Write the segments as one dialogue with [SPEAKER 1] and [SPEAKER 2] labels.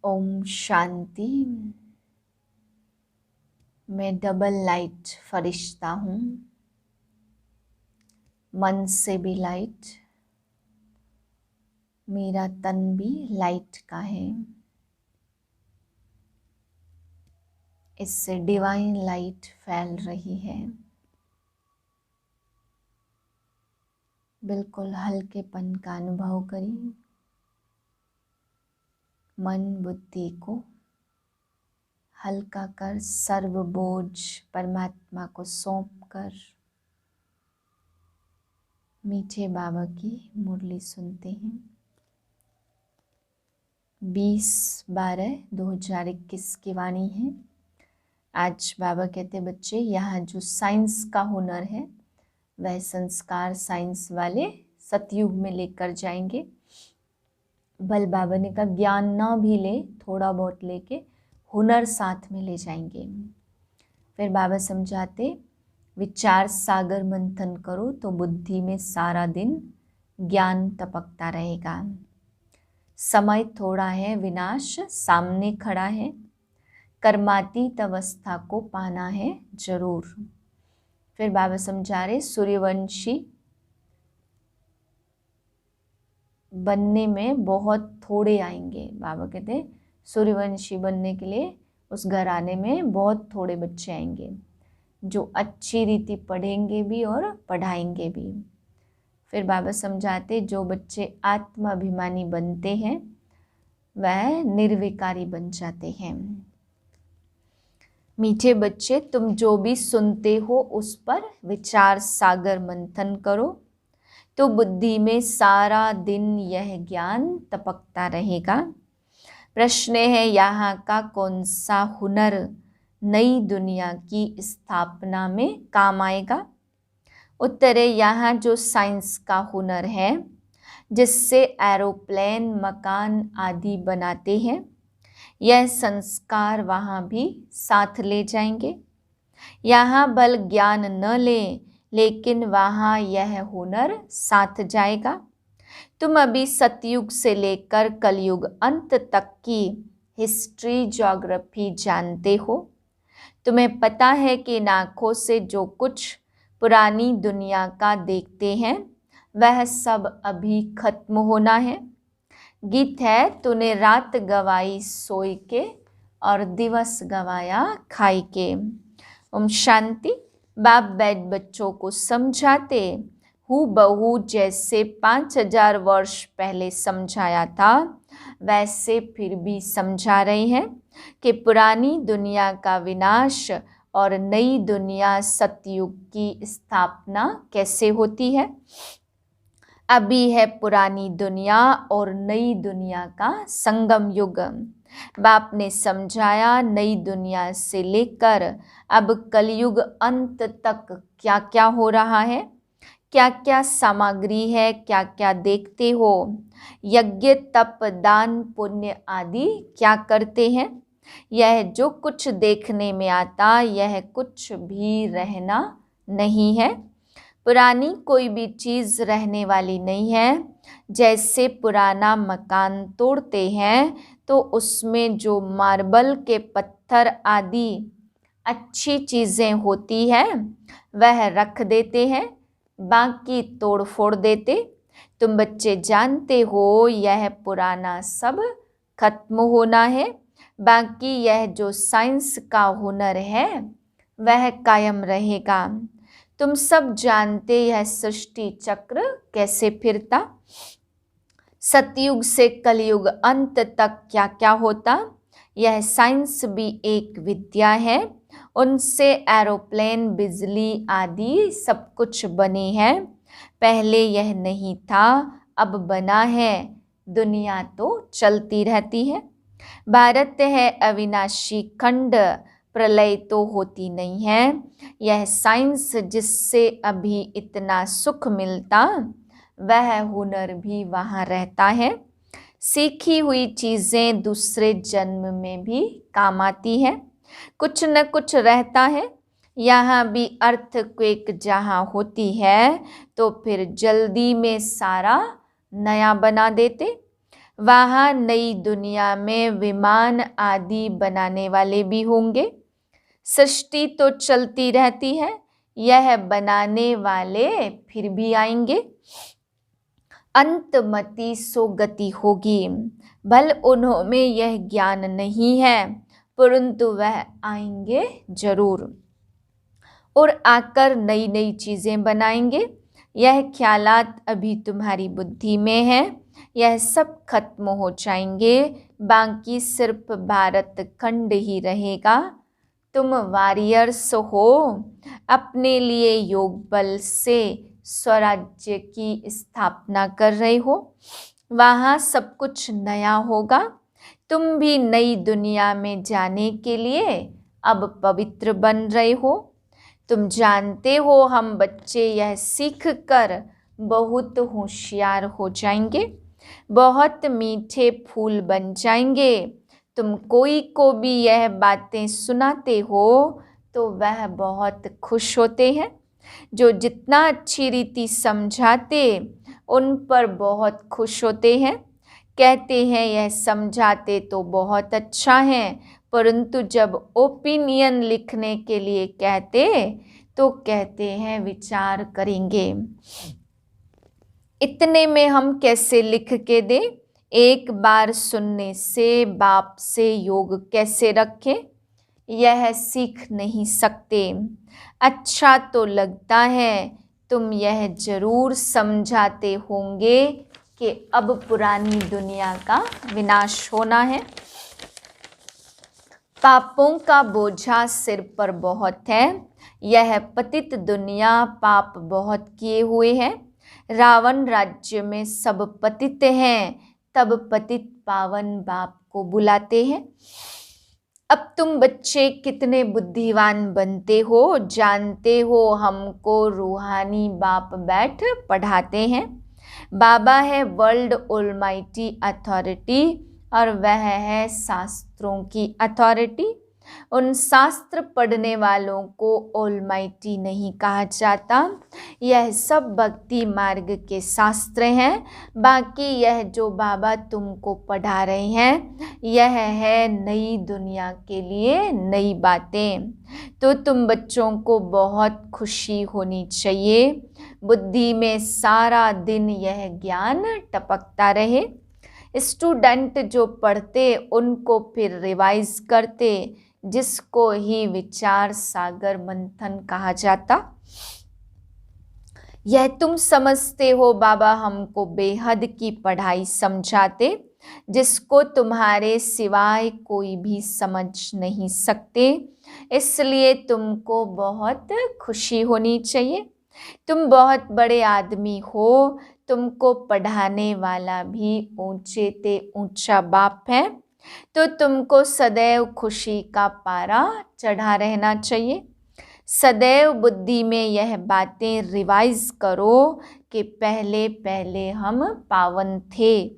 [SPEAKER 1] ओम शांति। मैं double light फरिश्ता हूँ, मन से भी लाइट, मेरा तन भी लाइट का है। इससे डिवाइन लाइट फैल रही है। बिल्कुल हल्केपन का अनुभव करिए। मन बुद्धि को हल्का कर सर्व बोझ परमात्मा को सौंप कर मीठे बाबा की मुरली सुनते हैं। 20/12/2021 की वाणी है। आज बाबा कहते बच्चे, यहाँ जो साइंस का हुनर है वह संस्कार साइंस वाले सतयुग में लेकर जाएंगे। बल बाबा ने कहा ज्ञान ना भी ले, थोड़ा बहुत लेके हुनर साथ में ले जाएंगे। फिर बाबा समझाते, विचार सागर मंथन करो तो बुद्धि में सारा दिन ज्ञान टपकता रहेगा। समय थोड़ा है, विनाश सामने खड़ा है, कर्मातीत अवस्था को पाना है जरूर। फिर बाबा समझा रहे, सूर्यवंशी बनने में बहुत थोड़े आएंगे। बाबा कहते हैं सूर्यवंशी बनने के लिए उस घराने में बहुत थोड़े बच्चे आएंगे जो अच्छी रीति पढ़ेंगे भी और पढ़ाएंगे भी। फिर बाबा समझाते, जो बच्चे आत्माभिमानी बनते हैं वह निर्विकारी बन जाते हैं। मीठे बच्चे, तुम जो भी सुनते हो उस पर विचार सागर मंथन करो तो बुद्धि में सारा दिन यह ज्ञान टपकता रहेगा। प्रश्न है, यहाँ का कौन सा हुनर नई दुनिया की स्थापना में काम आएगा? उत्तर है, यहाँ जो साइंस का हुनर है जिससे एरोप्लेन मकान आदि बनाते हैं, यह संस्कार वहाँ भी साथ ले जाएंगे। यहाँ बल ज्ञान न ले, लेकिन वहाँ यह हुनर साथ जाएगा। तुम अभी सतयुग से लेकर कलयुग अंत तक की हिस्ट्री ज्योग्राफी जानते हो। तुम्हें पता है कि इन आँखों से जो कुछ पुरानी दुनिया का देखते हैं वह सब अभी खत्म होना है। गीत है, तूने रात गवाई सोई के और दिवस गवाया खाई के। ओम शांति। बाप बैठ बच्चों को समझाते हूबहू जैसे 5000 वर्ष पहले समझाया था वैसे फिर भी समझा रहे हैं कि पुरानी दुनिया का विनाश और नई दुनिया सतयुग की स्थापना कैसे होती है। अभी है पुरानी दुनिया और नई दुनिया का संगम युग। बाप ने समझाया, नई दुनिया से लेकर अब कलयुग अंत तक क्या क्या हो रहा है, क्या क्या सामग्री है, क्या क्या देखते हो, यज्ञ तप दान पुण्य आदि क्या करते हैं। यह जो कुछ देखने में आता यह कुछ भी रहना नहीं है। पुरानी कोई भी चीज़ रहने वाली नहीं है। जैसे पुराना मकान तोड़ते हैं तो उसमें जो मार्बल के पत्थर आदि अच्छी चीज़ें होती है वह रख देते हैं, बाकी तोड़ फोड़ देते। तुम बच्चे जानते हो यह पुराना सब खत्म होना है, बाकी यह जो साइंस का हुनर है वह कायम रहेगा। तुम सब जानते यह सृष्टि चक्र कैसे फिरता, सतयुग से कलयुग अंत तक क्या क्या होता। यह साइंस भी एक विद्या है, उनसे एरोप्लेन बिजली आदि सब कुछ बने हैं। पहले यह नहीं था, अब बना है, दुनिया तो चलती रहती है। भारत है अविनाशी खंड, प्रलय तो होती नहीं है। यह साइंस जिससे अभी इतना सुख मिलता वह हुनर भी वहाँ रहता है। सीखी हुई चीज़ें दूसरे जन्म में भी काम आती है। कुछ न कुछ रहता है। यहाँ भी अर्थक्वेक जहाँ होती है तो फिर जल्दी में सारा नया बना देते। वहाँ नई दुनिया में विमान आदि बनाने वाले भी होंगे। सृष्टि तो चलती रहती है, यह बनाने वाले फिर भी आएंगे। अंतमति सो गति होगी। भल उन्होंने यह ज्ञान नहीं है, परंतु वह आएंगे जरूर और आकर नई नई चीजें बनाएंगे। यह ख्यालात अभी तुम्हारी बुद्धि में है, यह सब खत्म हो जाएंगे, बाकी सिर्फ भारत खंड ही रहेगा। तुम वॉरियर्स हो, अपने लिए योग बल से स्वराज्य की स्थापना कर रहे हो। वहाँ सब कुछ नया होगा। तुम भी नई दुनिया में जाने के लिए अब पवित्र बन रहे हो। तुम जानते हो हम बच्चे यह सीख कर बहुत होशियार हो जाएंगे, बहुत मीठे फूल बन जाएंगे। तुम कोई को भी यह बातें सुनाते हो तो वह बहुत खुश होते हैं। जो जितना अच्छी रीति समझाते उन पर बहुत खुश होते हैं। कहते हैं यह समझाते तो बहुत अच्छा है, परंतु जब ओपिनियन लिखने के लिए कहते तो कहते हैं विचार करेंगे। इतने में हम कैसे लिख के दें? एक बार सुनने से बाप से योग कैसे रखें, यह सीख नहीं सकते। अच्छा तो लगता है, तुम यह जरूर समझाते होंगे कि अब पुरानी दुनिया का विनाश होना है। पापों का बोझा सिर पर बहुत है। यह पतित दुनिया पाप बहुत किए हुए है। रावण राज्य में सब पतित हैं, तब पतित पावन बाप को बुलाते हैं। अब तुम बच्चे कितने बुद्धिमान बनते हो, जानते हो हमको रूहानी बाप बैठ पढ़ाते हैं। बाबा है वर्ल्ड ऑलमाइटी अथॉरिटी और वह है शास्त्रों की अथॉरिटी। उन शास्त्र पढ़ने वालों को ऑलमाइटी नहीं कहा जाता। यह सब भक्ति मार्ग के शास्त्र हैं। बाकी यह जो बाबा तुमको पढ़ा रहे हैं यह है नई दुनिया के लिए नई बातें। तो तुम बच्चों को बहुत खुशी होनी चाहिए। बुद्धि में सारा दिन यह ज्ञान टपकता रहे। स्टूडेंट जो पढ़ते उनको फिर रिवाइज करते, जिसको ही विचार सागर मंथन कहा जाता। यह तुम समझते हो बाबा हमको बेहद की पढ़ाई समझाते, जिसको तुम्हारे सिवाय कोई भी समझ नहीं सकते। इसलिए तुमको बहुत खुशी होनी चाहिए। तुम बहुत बड़े आदमी हो, तुमको पढ़ाने वाला भी ऊंचे ते ऊंचा बाप है, तो तुमको सदैव खुशी का पारा चढ़ा रहना चाहिए। सदैव बुद्धि में यह बातें रिवाइज करो कि पहले पहले हम पावन थे,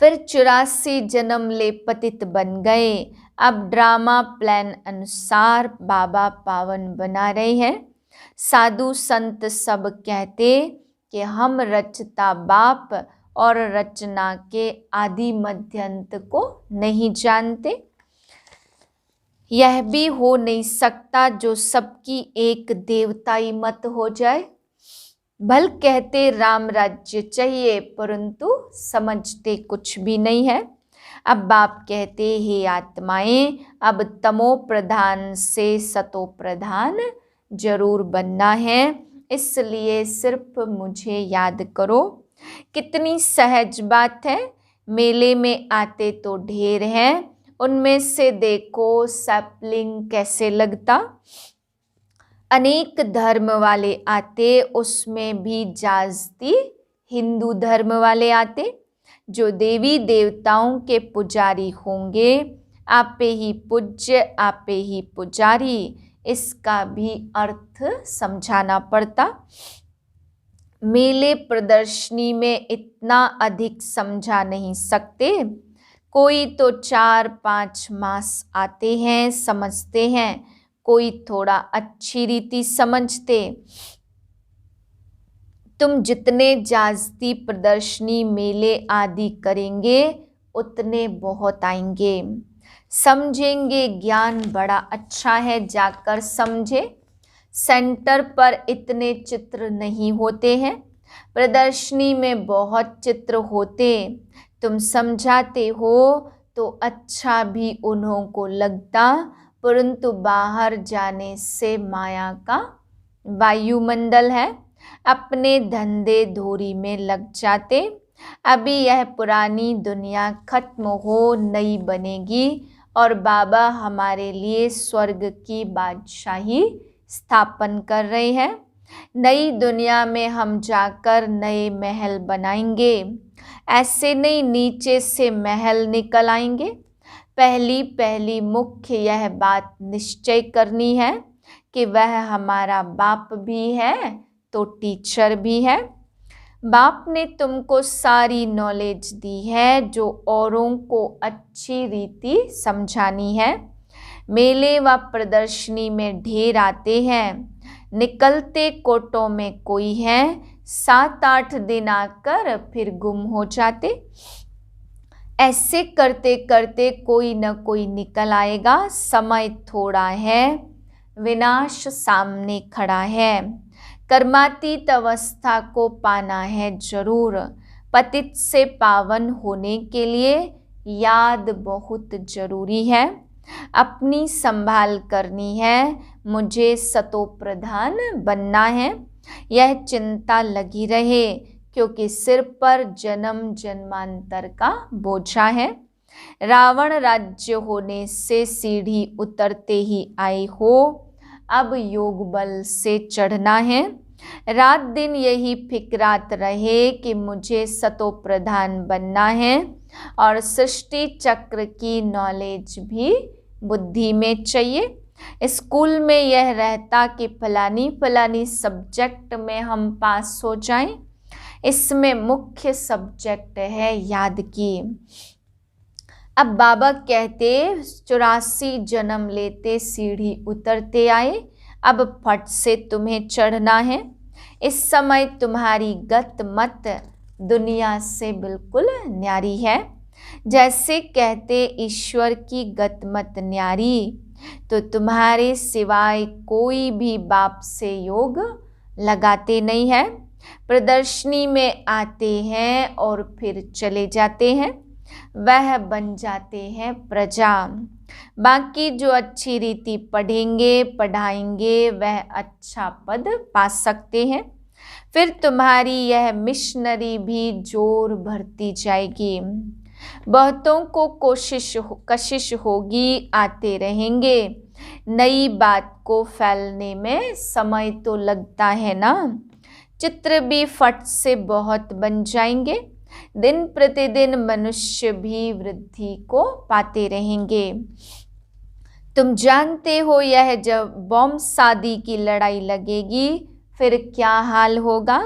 [SPEAKER 1] फिर 84 जन्म ले पतित बन गए। अब ड्रामा प्लान अनुसार बाबा पावन बना रहे हैं। साधु संत सब कहते कि हम रचता बाप और रचना के आदि मध्यंत को नहीं जानते। यह भी हो नहीं सकता जो सबकी एक देवताई मत हो जाए। भल कहते राम राज्य चाहिए, परंतु समझते कुछ भी नहीं है। अब बाप कहते हे आत्माएं, अब तमो प्रधान से सतो प्रधान जरूर बनना है, इसलिए सिर्फ मुझे याद करो। कितनी सहज बात है। मेले में आते तो ढेर हैं, उनमें से देखो सैपलिंग कैसे लगता। अनेक धर्म वाले आते, उसमें भी जास्ती हिंदू धर्म वाले आते, जो देवी देवताओं के पुजारी होंगे। आपे ही पूज्य आपे ही पुजारी, इसका भी अर्थ समझाना पड़ता। मेले प्रदर्शनी में इतना अधिक समझा नहीं सकते। कोई तो 4-5 मास आते हैं, समझते हैं, कोई थोड़ा अच्छी रीति समझते। तुम जितने जास्ती प्रदर्शनी मेले आदि करेंगे उतने बहुत आएंगे। समझेंगे ज्ञान बड़ा अच्छा है, जाकर समझे। सेंटर पर इतने चित्र नहीं होते हैं, प्रदर्शनी में बहुत चित्र होते। तुम समझाते हो तो अच्छा भी उन्हों को लगता, परंतु बाहर जाने से माया का वायुमंडल है, अपने धंधे धोरी में लग जाते। अभी यह पुरानी दुनिया खत्म हो नई बनेगी और बाबा हमारे लिए स्वर्ग की बादशाही स्थापन कर रहे हैं। नई दुनिया में हम जाकर नए महल बनाएंगे। ऐसे नहीं नीचे से महल निकल आएंगे। पहली पहली मुख्य यह बात निश्चय करनी है कि वह हमारा बाप भी है तो टीचर भी है। बाप ने तुमको सारी नॉलेज दी है जो औरों को अच्छी रीति समझानी है। मेले व प्रदर्शनी में ढेर आते हैं, निकलते कोटों में कोई है, 7-8 दिन आकर फिर गुम हो जाते। ऐसे करते करते कोई न कोई निकल आएगा। समय थोड़ा है, विनाश सामने खड़ा है। कर्मातीत अवस्था को पाना है जरूर। पतित से पावन होने के लिए याद बहुत जरूरी है। अपनी संभाल करनी है, मुझे सतो प्रधान बनना है, यह चिंता लगी रहे, क्योंकि सिर पर जन्म जन्मांतर का बोझा है। रावण राज्य होने से सीढ़ी उतरते ही आए हो, अब योग बल से चढ़ना है। रात दिन यही फिक्रात रहे कि मुझे सतो प्रधान बनना है, और सृष्टि चक्र की नॉलेज भी बुद्धि में चाहिए। स्कूल में यह रहता कि फलानी फलानी सब्जेक्ट में हम पास हो जाएं। इसमें मुख्य सब्जेक्ट है याद की। अब बाबा कहते 84 जन्म लेते सीढ़ी उतरते आए, अब फट से तुम्हें चढ़ना है। इस समय तुम्हारी गत मत दुनिया से बिल्कुल न्यारी है। जैसे कहते ईश्वर की गत मत न्यारी, तो तुम्हारे सिवाय कोई भी बाप से योग लगाते नहीं है। प्रदर्शनी में आते हैं और फिर चले जाते हैं, वह बन जाते हैं प्रजा। बाकी जो अच्छी रीति पढ़ेंगे पढ़ाएंगे वह अच्छा पद पा सकते हैं। फिर तुम्हारी यह मिशनरी भी जोर भरती जाएगी। बहुतों को कशिश होगी, आते रहेंगे। नई बात को फैलने में समय तो लगता है ना। चित्र भी फट से बहुत बन जाएंगे। दिन प्रतिदिन मनुष्य भी वृद्धि को पाते रहेंगे। तुम जानते हो यह जब बॉम्ब शादी की लड़ाई लगेगी फिर क्या हाल होगा।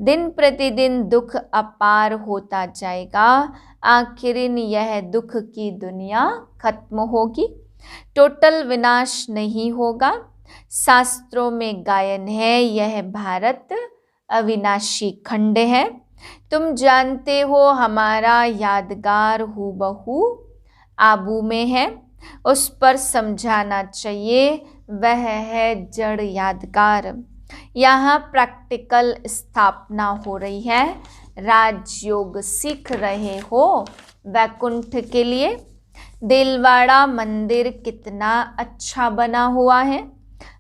[SPEAKER 1] दिन प्रतिदिन दुख अपार होता जाएगा, आखिरिन यह दुख की दुनिया खत्म होगी, टोटल विनाश नहीं होगा। शास्त्रों में गायन है, यह भारत अविनाशी खंड है। तुम जानते हो हमारा यादगार हूबहू आबू में है, उस पर समझाना चाहिए, वह है जड़ यादगार। यहाँ प्रैक्टिकल स्थापना हो रही है। राजयोग सीख रहे हो वैकुंठ के लिए। दिलवाड़ा मंदिर कितना अच्छा बना हुआ है।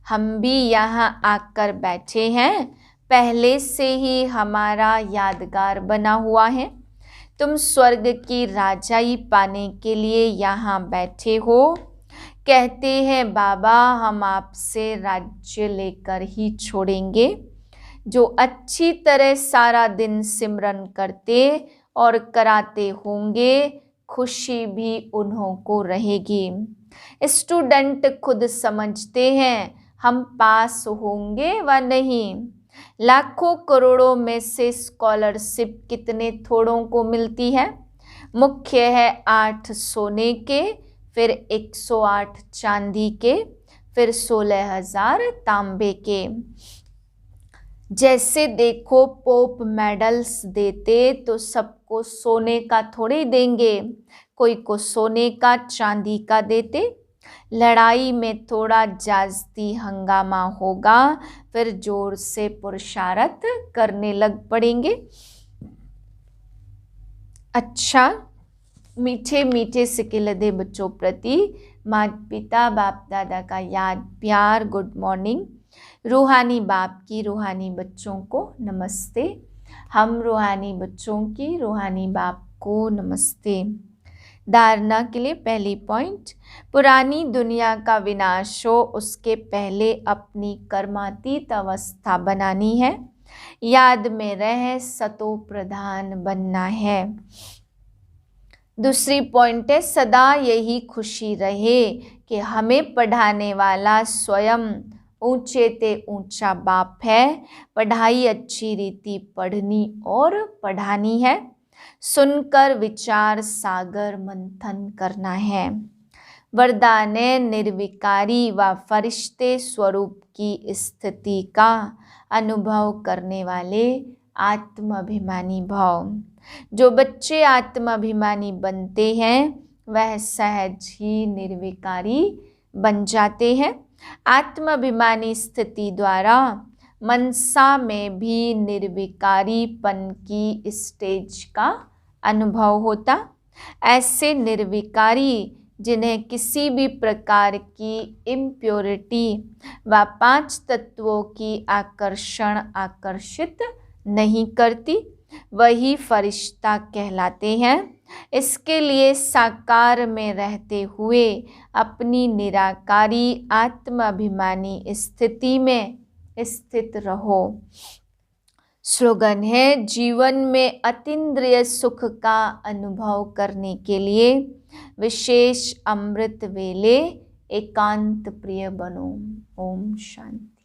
[SPEAKER 1] हम भी यहाँ आकर बैठे हैं, पहले से ही हमारा यादगार बना हुआ है। तुम स्वर्ग की राजाई पाने के लिए यहाँ बैठे हो। कहते हैं बाबा हम आपसे राज्य लेकर ही छोड़ेंगे। जो अच्छी तरह सारा दिन सिमरन करते और कराते होंगे, खुशी भी उन्हों को रहेगी। स्टूडेंट खुद समझते हैं हम पास होंगे व नहीं। लाखों करोड़ों में से स्कॉलरशिप कितने थोड़ों को मिलती है। मुख्य है 8 सोने के, फिर 108 चांदी के, फिर 16,000 तांबे के। जैसे देखो पोप मेडल्स देते तो सबको सोने का थोड़े देंगे, कोई को सोने का चांदी का देते। लड़ाई में थोड़ा जास्ती हंगामा होगा, फिर जोर से पुरुषार्थ करने लग पड़ेंगे। अच्छा, मीठे मीठे सिक्के लदे बच्चों प्रति माता पिता बाप दादा का याद प्यार गुड मॉर्निंग। रूहानी बाप की रूहानी बच्चों को नमस्ते। हम रूहानी बच्चों की रूहानी बाप को नमस्ते। धारणा के लिए पहली पॉइंट, पुरानी दुनिया का विनाश हो उसके पहले अपनी कर्मातीत अवस्था बनानी है, याद में रह सतो प्रधान बनना है। दूसरी पॉइंट है, सदा यही खुशी रहे कि हमें पढ़ाने वाला स्वयं ऊंचे ते ऊंचा बाप है। पढ़ाई अच्छी रीति पढ़नी और पढ़ानी है, सुनकर विचार सागर मंथन करना है। वरदान निर्विकारी व फरिश्ते स्वरूप की स्थिति का अनुभव करने वाले आत्माभिमानी भाव। जो बच्चे आत्माभिमानी बनते हैं वह सहज ही निर्विकारी बन जाते हैं। आत्माभिमानी स्थिति द्वारा मनसा में भी निर्विकारीपन की स्टेज का अनुभव होता। ऐसे निर्विकारी जिन्हें किसी भी प्रकार की इम्प्योरिटी व 5 तत्वों की आकर्षित नहीं करती, वही फरिश्ता कहलाते हैं। इसके लिए साकार में रहते हुए अपनी निराकारी आत्माभिमानी स्थिति में स्थित रहो। स्लोगन है, जीवन में अतीन्द्रिय सुख का अनुभव करने के लिए विशेष अमृत वेले एकांत प्रिय बनो। ओम शांति।